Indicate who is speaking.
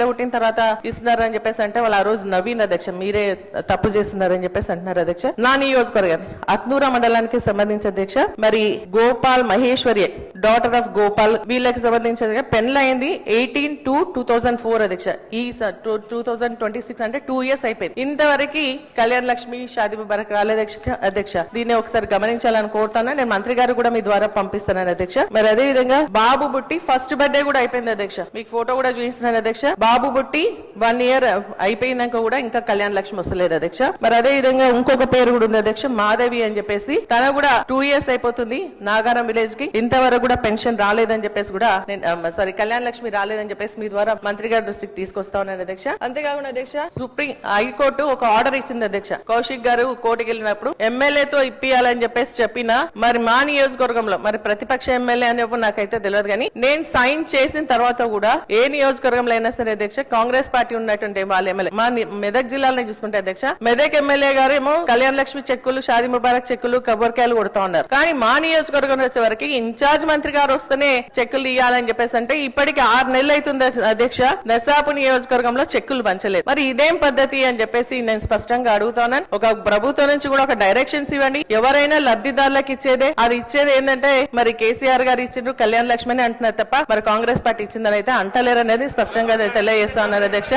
Speaker 1: పిల్ల పుట్టిన తర్వాత ఇస్తున్నారని చెప్పేసి అంటే వాళ్ళు ఆ రోజు నవీన్ అధ్యక్ష మీరే తప్పు చేస్తున్నారని చెప్పేసి అంటున్నారు అధ్యక్ష. నా నియోజకవర్గాన్ని అత్నూర మండలానికి సంబంధించి అధ్యక్ష మరి గోపాల్ మహేశ్వరి డాటర్ ఆఫ్ గోపాల్ వీళ్ళకి సంబంధించి పెళ్ళైంది 18/2/2004 అధ్యక్ష. ఈ 2026 అంటే 2 years అయిపోయింది. ఇంతవరకు కళ్యాణ్ లక్ష్మి షాదీ ముబారక్ రాలేదు అధ్యక్ష. దీన్ని ఒకసారి గమనించాలని కోరుతాను. నేను మంత్రి గారు కూడా మీ ద్వారా పంపిస్తున్నాను అధ్యక్ష. మరి అదే విధంగా బాబు బుట్టి ఫస్ట్ బర్త్డే కూడా అయిపోయింది అధ్యక్ష. మీకు ఫోటో కూడా చూపిస్తున్నాను అధ్యక్ష. బాబు బుట్టి 1 year అయిపోయినాక కూడా ఇంకా కళ్యాణ్ లక్ష్మి వస్తలేదు అధ్యక్ష. మరి అదే విధంగా ఇంకొక పేరు కూడా ఉంది అధ్యక్ష, మాధవి అని చెప్పేసి. తన కూడా 2 years అయిపోతుంది నాగారం విలేజ్ కి. ఇంతవరకు కూడా పెన్షన్ రాలేదని చెప్పేసి కూడా సారీ కళ్యాణ్ లక్ష్మి రాలేదని చెప్పేసి మీ ద్వారా మంత్రి గారి దృష్టికి తీసుకొస్తా ఉన్నాను అధ్యక్ష. అంతేకాకుండా అధ్యక్ష సుప్రీం హైకోర్టు ఒక ఆర్డర్ ఇచ్చింది అధ్యక్ష. కౌశిక్ గారు కోర్టుకి వెళ్ళినప్పుడు ఎమ్మెల్యేతో ఇప్పియాలని చెప్పేసి చెప్పిన మరి మా నియోజకవర్గంలో మరి ప్రతిపక్ష ఎమ్మెల్యే అనేప్పుడు నాకైతే తెలియదు కానీ నేను సైన్ చేసిన తర్వాత కూడా ఏ నియోజకవర్గంలో అయినా సరే అధ్యక్ష కాంగ్రెస్ పార్టీ ఉన్నటువంటి వాళ్ళ ఎమ్మెల్యే మా మెదక్ జిల్లాలో చూసుకుంటే అధ్యక్ష మెదక్ ఎమ్మెల్యే గారు ఏమో కళ్యాణ్ లక్ష్మి చెక్కులు షాదీ ముబారక్ చెక్కులు కొబ్బరికాయలు కొడుతూ ఉన్నారు. కానీ మా నియోజకవర్గం వచ్చే వరకు ఇన్ఛార్జ్ మంత్రి గారు వస్తేనే చెక్కులు ఇవ్వాలని చెప్పేసి అంటే ఇప్పటికి 6 నెలలు అవుతుంది అధ్యక్ష. నర్సాపు నియోజకవర్గంలో చెక్కులు పంచలేదు. మరి ఇదేం పద్ధతి అని చెప్పేసి నేను స్పష్టంగా అడుగుతాను. ఒక ప్రభుత్వం నుంచి కూడా ఒక డైరెక్షన్స్ ఇవ్వండి. ఎవరైనా లబ్ధిదారులకు ఇచ్చేదే అది ఇచ్చేది ఏంటంటే మరి కేసీఆర్ గారు ఇచ్చిండ్రు కళ్యాణ్ లక్ష్మి అని అంటున్నారు తప్ప మరి కాంగ్రెస్ పార్టీ ఇచ్చిందని అయితే అంటలేరు అనేది స్పష్టంగా తెలియజేస్తా ఉన్నారు అధ్యక్ష.